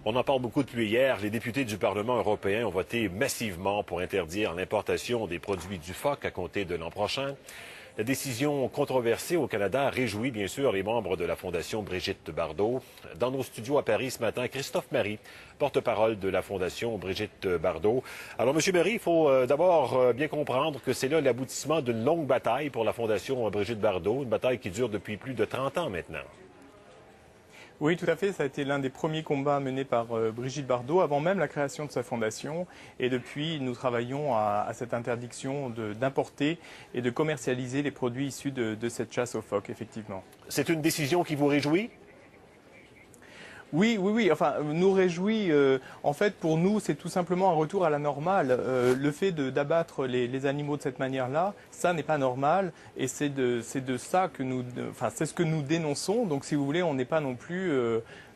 On en parle beaucoup depuis hier. Les députés du Parlement européen ont voté massivement pour interdire l'importation des produits du phoque à compter de l'an prochain. La décision controversée au Canada réjouit bien sûr les membres de la Fondation Brigitte Bardot. Dans nos studios à Paris ce matin, Christophe Marie, porte-parole de la Fondation Brigitte Bardot. Alors, M. Marie, il faut d'abord bien comprendre que c'est là l'aboutissement d'une longue bataille pour la Fondation Brigitte Bardot, une bataille qui dure depuis plus de 30 ans maintenant. Oui, tout à fait. Ça a été l'un des premiers combats menés par Brigitte Bardot avant même la création de sa fondation. Et depuis, nous travaillons à cette interdiction d'importer et de commercialiser les produits issus de cette chasse aux phoques, effectivement. C'est une décision qui vous réjouit ? Oui. Enfin, nous réjouit. En fait, pour nous, c'est tout simplement un retour à la normale. Le fait d'abattre les animaux de cette manière-là, ça n'est pas normal. Et c'est de ça que c'est ce que nous dénonçons. Donc, si vous voulez, on n'est pas non plus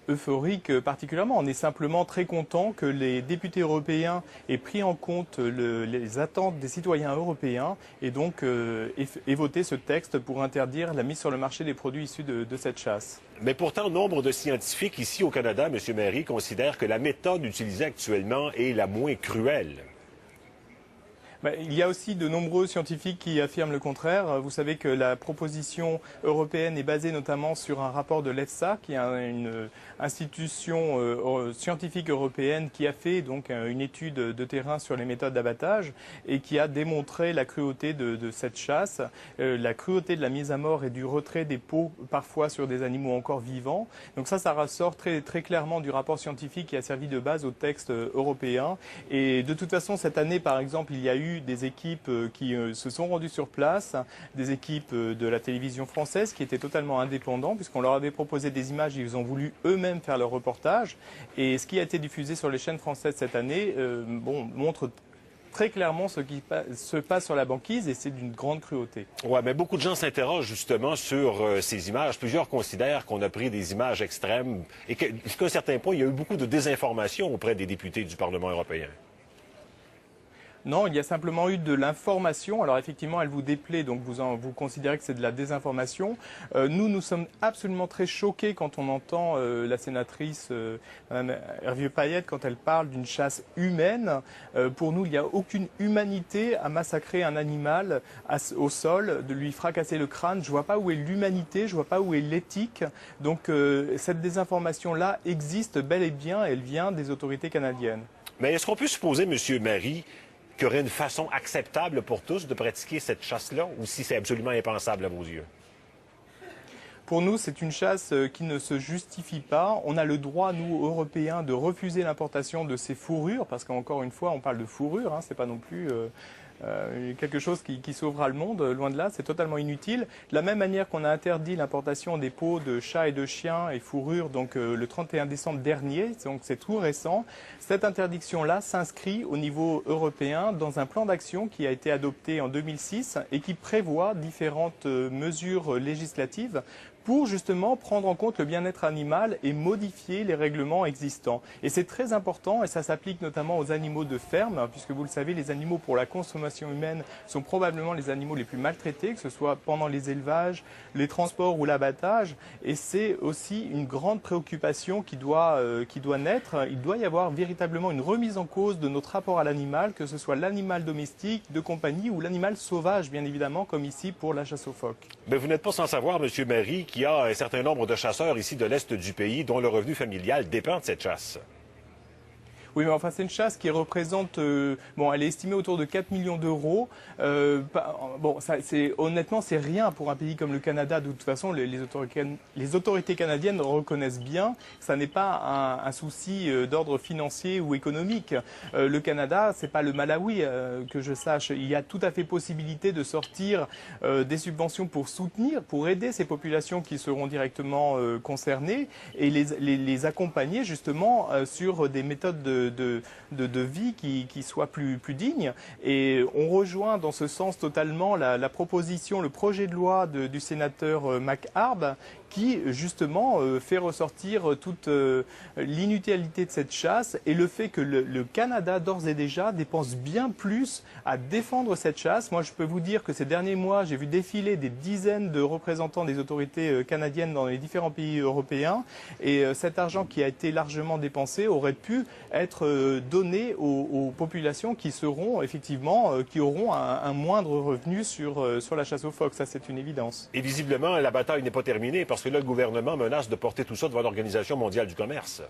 euphorique particulièrement. On est simplement très content que les députés européens aient pris en compte les attentes des citoyens européens et donc aient voté ce texte pour interdire la mise sur le marché des produits issus de cette chasse. Mais pourtant, nombre de scientifiques ici au Canada, M. Marie, considèrent que la méthode utilisée actuellement est la moins cruelle. Il y a aussi de nombreux scientifiques qui affirment le contraire. Vous savez que la proposition européenne est basée notamment sur un rapport de l'EFSA, qui est une institution scientifique européenne qui a fait donc une étude de terrain sur les méthodes d'abattage et qui a démontré la cruauté de cette chasse, la cruauté de la mise à mort et du retrait des peaux parfois sur des animaux encore vivants. Donc ça ressort très clairement du rapport scientifique qui a servi de base au texte européen. Et de toute façon, cette année, par exemple, il y a eu des équipes qui se sont rendues sur place, des équipes de la télévision française qui étaient totalement indépendants puisqu'on leur avait proposé des images et ils ont voulu eux-mêmes faire leur reportage. Et ce qui a été diffusé sur les chaînes françaises cette année montre très clairement ce qui se passe sur la banquise et c'est d'une grande cruauté. Oui, mais beaucoup de gens s'interrogent justement sur ces images. Plusieurs considèrent qu'on a pris des images extrêmes et qu'à un certain point, il y a eu beaucoup de désinformation auprès des députés du Parlement européen. Non, il y a simplement eu de l'information. Alors effectivement, elle vous déplaît, donc vous considérez que c'est de la désinformation. Nous sommes absolument très choqués quand on entend la sénatrice Mme Hervieux-Payette quand elle parle d'une chasse humaine. Pour nous, il n'y a aucune humanité à massacrer un animal au sol, de lui fracasser le crâne. Je ne vois pas où est l'humanité, je ne vois pas où est l'éthique. Donc cette désinformation-là existe bel et bien, elle vient des autorités canadiennes. Mais est-ce qu'on peut supposer, M. Marie, qu'il y aurait une façon acceptable pour tous de pratiquer cette chasse-là, ou si c'est absolument impensable à vos yeux? Pour nous, c'est une chasse qui ne se justifie pas. On a le droit, nous, Européens, de refuser l'importation de ces fourrures, parce qu'encore une fois, on parle de fourrure, hein, c'est pas non plus quelque chose qui sauvera le monde, loin de là, c'est totalement inutile. De la même manière qu'on a interdit l'importation des peaux de chats et de chiens et fourrures donc le 31 décembre dernier, donc c'est tout récent, cette interdiction-là s'inscrit au niveau européen dans un plan d'action qui a été adopté en 2006 et qui prévoit différentes mesures législatives pour justement prendre en compte le bien-être animal et modifier les règlements existants. Et c'est très important et ça s'applique notamment aux animaux de ferme, puisque vous le savez, les animaux pour la consommation humaine sont probablement les animaux les plus maltraités, que ce soit pendant les élevages, les transports ou l'abattage. Et c'est aussi une grande préoccupation qui doit naître. Il doit y avoir véritablement une remise en cause de notre rapport à l'animal, que ce soit l'animal domestique, de compagnie ou l'animal sauvage, bien évidemment, comme ici pour la chasse aux phoques. Mais vous n'êtes pas sans savoir, M. Marie, qu'il y a un certain nombre de chasseurs ici de l'Est du pays dont le revenu familial dépend de cette chasse. Oui, mais enfin, c'est une chasse qui représente, elle est estimée autour de 4 millions d'euros. Honnêtement, c'est rien pour un pays comme le Canada. De toute façon, les autorités canadiennes reconnaissent bien que ça n'est pas un souci d'ordre financier ou économique. Le Canada, c'est pas le Malawi, que je sache. Il y a tout à fait possibilité de sortir des subventions pour soutenir, pour aider ces populations qui seront directement concernées et les accompagner justement sur des méthodes de vie qui soit plus digne. Et on rejoint dans ce sens totalement la proposition, le projet de loi du sénateur McHarb qui justement fait ressortir toute l'inutilité de cette chasse et le fait que le Canada d'ores et déjà dépense bien plus à défendre cette chasse. Moi je peux vous dire que ces derniers mois j'ai vu défiler des dizaines de représentants des autorités canadiennes dans les différents pays européens et cet argent qui a été largement dépensé aurait pu être donné aux populations qui seront effectivement, qui auront un moindre revenu sur la chasse au phoque, ça c'est une évidence. Et visiblement, la bataille n'est pas terminée parce que là, le gouvernement menace de porter tout ça devant l'Organisation mondiale du commerce.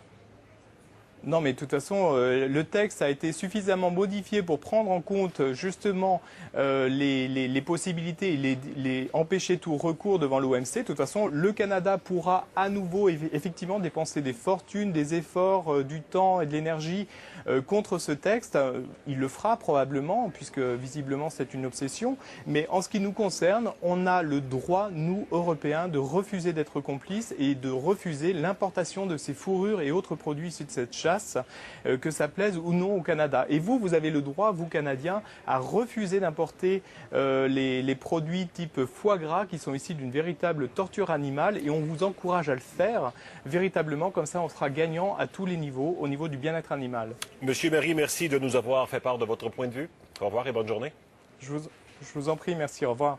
Non, mais de toute façon, le texte a été suffisamment modifié pour prendre en compte justement les possibilités et empêcher tout recours devant l'OMC. De toute façon, le Canada pourra à nouveau effectivement dépenser des fortunes, des efforts, du temps et de l'énergie contre ce texte. Il le fera probablement, puisque visiblement c'est une obsession. Mais en ce qui nous concerne, on a le droit, nous, Européens, de refuser d'être complices et de refuser l'importation de ces fourrures et autres produits issus de cette chasse, que ça plaise ou non au Canada. Et vous avez le droit, vous Canadiens, à refuser d'importer les produits type foie gras qui sont issus d'une véritable torture animale et on vous encourage à le faire véritablement, comme ça on sera gagnant à tous les niveaux, au niveau du bien-être animal. Monsieur Marie, merci de nous avoir fait part de votre point de vue. Au revoir et bonne journée. Je vous en prie, merci, au revoir.